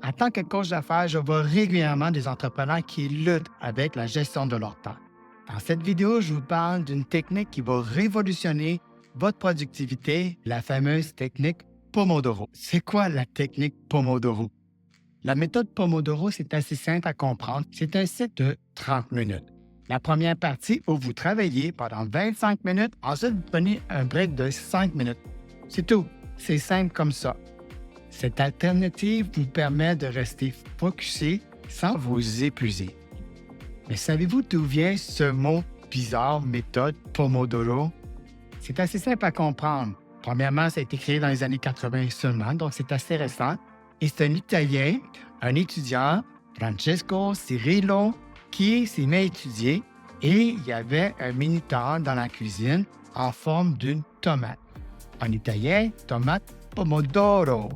En tant que coach d'affaires, je vois régulièrement des entrepreneurs qui luttent avec la gestion de leur temps. Dans cette vidéo, je vous parle d'une technique qui va révolutionner votre productivité, la fameuse technique Pomodoro. C'est quoi la technique Pomodoro? La méthode Pomodoro, c'est assez simple à comprendre. C'est un cycle de 30 minutes. La première partie où vous travaillez pendant 25 minutes, ensuite vous prenez un break de 5 minutes. C'est tout. C'est simple comme ça. Cette alternative vous permet de rester focusé sans vous épuiser. Mais savez-vous d'où vient ce mot bizarre, méthode Pomodoro? C'est assez simple à comprendre. Premièrement, ça a été créé dans les années 80 seulement, donc c'est assez récent. Et c'est un Italien, un étudiant, Francesco Cirillo, qui s'est mis à étudier et il y avait un minuteur dans la cuisine en forme d'une tomate. En italien, tomate Pomodoro.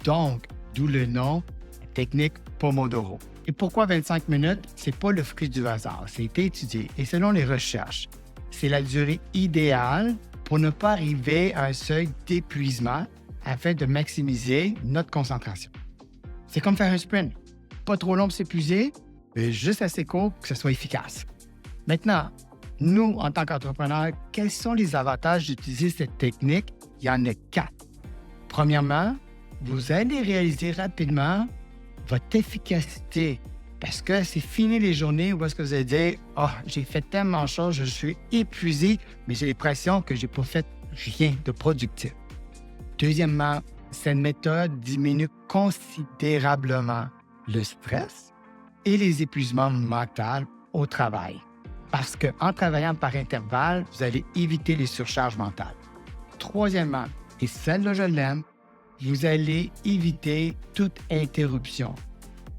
Donc, d'où le nom, la technique Pomodoro. Et pourquoi 25 minutes? Ce n'est pas le fruit du hasard. C'est été étudié. Et selon les recherches, c'est la durée idéale pour ne pas arriver à un seuil d'épuisement afin de maximiser notre concentration. C'est comme faire un sprint. Pas trop long pour s'épuiser, mais juste assez court pour que ce soit efficace. Maintenant, nous, en tant qu'entrepreneurs, quels sont les avantages d'utiliser cette technique? Il y en a 4. Premièrement, vous allez réaliser rapidement votre efficacité parce que c'est fini les journées où est-ce que vous allez dire « Ah, j'ai fait tellement de choses, je suis épuisé, mais j'ai l'impression que je n'ai pas fait rien de productif. » Deuxièmement, cette méthode diminue considérablement le stress et les épuisements mentaux au travail. Parce qu'en travaillant par intervalle, vous allez éviter les surcharges mentales. Troisièmement, et celle-là je l'aime, vous allez éviter toute interruption.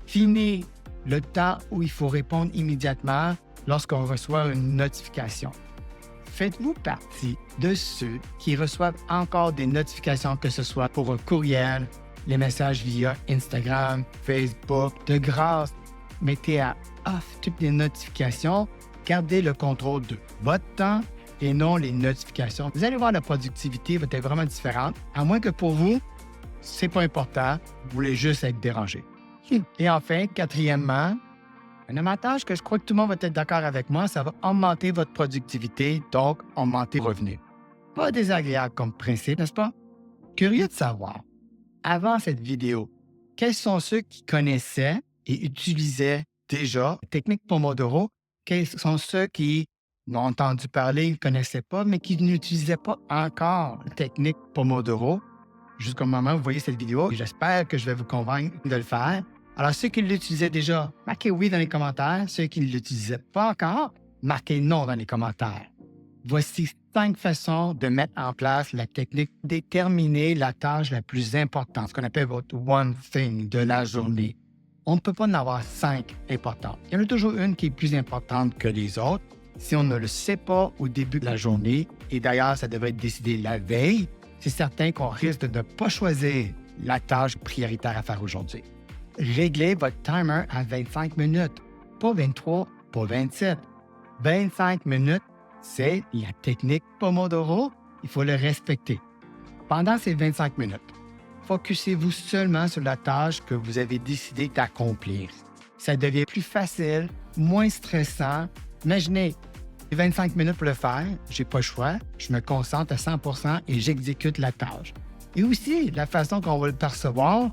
Fini le temps où il faut répondre immédiatement lorsqu'on reçoit une notification. Faites-vous partie de ceux qui reçoivent encore des notifications, que ce soit pour un courriel, les messages via Instagram, Facebook. De grâce, mettez à off toutes les notifications. Gardez le contrôle de votre temps et non les notifications. Vous allez voir, la productivité va être vraiment différente, à moins que pour vous, c'est pas important, vous voulez juste être dérangé. Et enfin, quatrièmement, un avantage que je crois que tout le monde va être d'accord avec moi, ça va augmenter votre productivité, donc augmenter vos revenus. Pas désagréable comme principe, n'est-ce pas? Curieux de savoir, avant cette vidéo, quels sont ceux qui connaissaient et utilisaient déjà la technique Pomodoro? Quels sont ceux qui l'ont entendu parler, ne connaissaient pas, mais qui n'utilisaient pas encore la technique Pomodoro? Jusqu'au moment où vous voyez cette vidéo, j'espère que je vais vous convaincre de le faire. Alors, ceux qui l'utilisaient déjà, marquez oui dans les commentaires. Ceux qui ne l'utilisaient pas encore, marquez non dans les commentaires. Voici 5 façons de mettre en place la technique déterminer la tâche la plus importante, ce qu'on appelle votre one thing de la journée. On ne peut pas en avoir 5 importantes. Il y en a toujours une qui est plus importante que les autres. Si on ne le sait pas au début de la journée, et d'ailleurs, ça devrait être décidé la veille, c'est certain qu'on risque de ne pas choisir la tâche prioritaire à faire aujourd'hui. Réglez votre timer à 25 minutes, pas 23, pas 27. 25 minutes, c'est la technique Pomodoro. Il faut le respecter. Pendant ces 25 minutes, focussez-vous seulement sur la tâche que vous avez décidé d'accomplir. Ça devient plus facile, moins stressant. Imaginez, j'ai 25 minutes pour le faire, je n'ai pas le choix, je me concentre à 100% et j'exécute la tâche. Et aussi, la façon qu'on va le percevoir,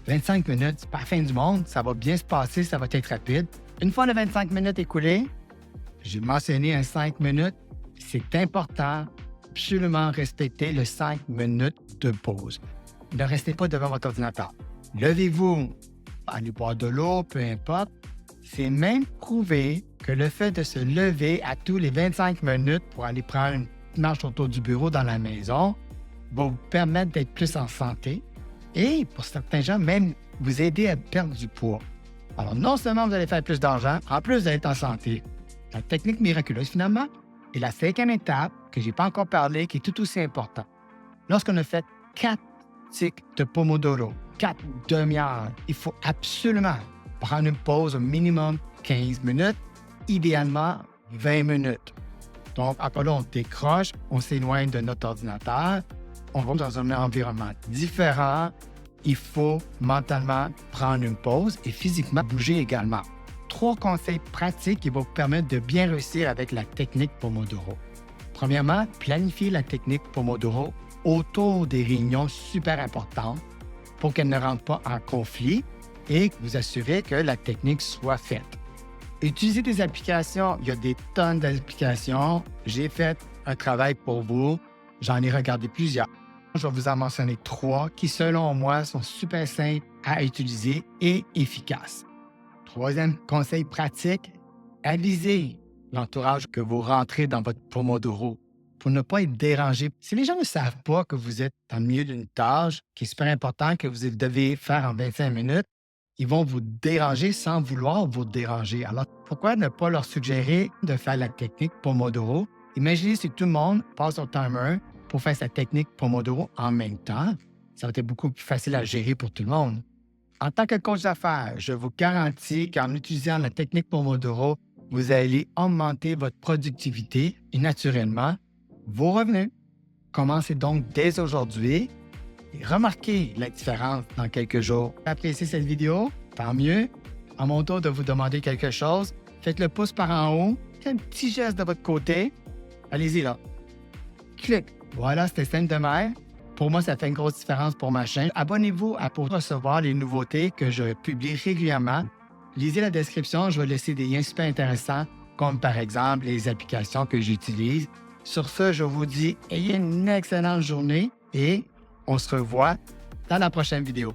25 minutes, c'est pas la fin du monde, ça va bien se passer, ça va être rapide. Une fois les 25 minutes écoulées, j'ai mentionné un 5 minutes, c'est important, absolument respecter le 5 minutes de pause. Ne restez pas devant votre ordinateur. Levez-vous, allez boire de l'eau, peu importe. C'est même prouvé que le fait de se lever à tous les 25 minutes pour aller prendre une marche autour du bureau dans la maison va vous permettre d'être plus en santé et, pour certains gens, même vous aider à perdre du poids. Alors, non seulement vous allez faire plus d'argent, en plus vous allez être en santé. La technique miraculeuse, finalement, est la 5e étape que je n'ai pas encore parlé, qui est tout aussi importante. Lorsqu'on a fait 4 cycles de Pomodoro, 4 demi-heures, il faut absolument prendre une pause au minimum 15 minutes, idéalement 20 minutes. Donc, après là, on décroche, on s'éloigne de notre ordinateur, on va dans un environnement différent, il faut mentalement prendre une pause et physiquement bouger également. 3 conseils pratiques qui vont vous permettre de bien réussir avec la technique Pomodoro. Premièrement, planifiez la technique Pomodoro autour des réunions super importantes pour qu'elles ne rentrent pas en conflit et vous assurez que la technique soit faite. Utilisez des applications. Il y a des tonnes d'applications. J'ai fait un travail pour vous. J'en ai regardé plusieurs. Je vais vous en mentionner 3 qui, selon moi, sont super simples à utiliser et efficaces. Troisième conseil pratique, avisez l'entourage que vous rentrez dans votre Pomodoro pour ne pas être dérangé. Si les gens ne savent pas que vous êtes dans le milieu d'une tâche qui est super importante, que vous devez faire en 25 minutes, ils vont vous déranger sans vouloir vous déranger. Alors, pourquoi ne pas leur suggérer de faire la technique Pomodoro? Imaginez si tout le monde passe au timer pour faire sa technique Pomodoro en même temps. Ça va être beaucoup plus facile à gérer pour tout le monde. En tant que coach d'affaires, je vous garantis qu'en utilisant la technique Pomodoro, vous allez augmenter votre productivité et naturellement vos revenus. Commencez donc dès aujourd'hui et remarquez la différence dans quelques jours. Appréciez cette vidéo, tant mieux. À mon tour de vous demander quelque chose, faites le pouce par en haut, un petit geste de votre côté. Allez-y là. Clic. Voilà, c'était simple de même. Pour moi, ça fait une grosse différence pour ma chaîne. Abonnez-vous pour recevoir les nouveautés que je publie régulièrement. Lisez la description, je vais laisser des liens super intéressants, comme par exemple les applications que j'utilise. Sur ce, je vous dis, ayez une excellente journée et on se revoit dans la prochaine vidéo.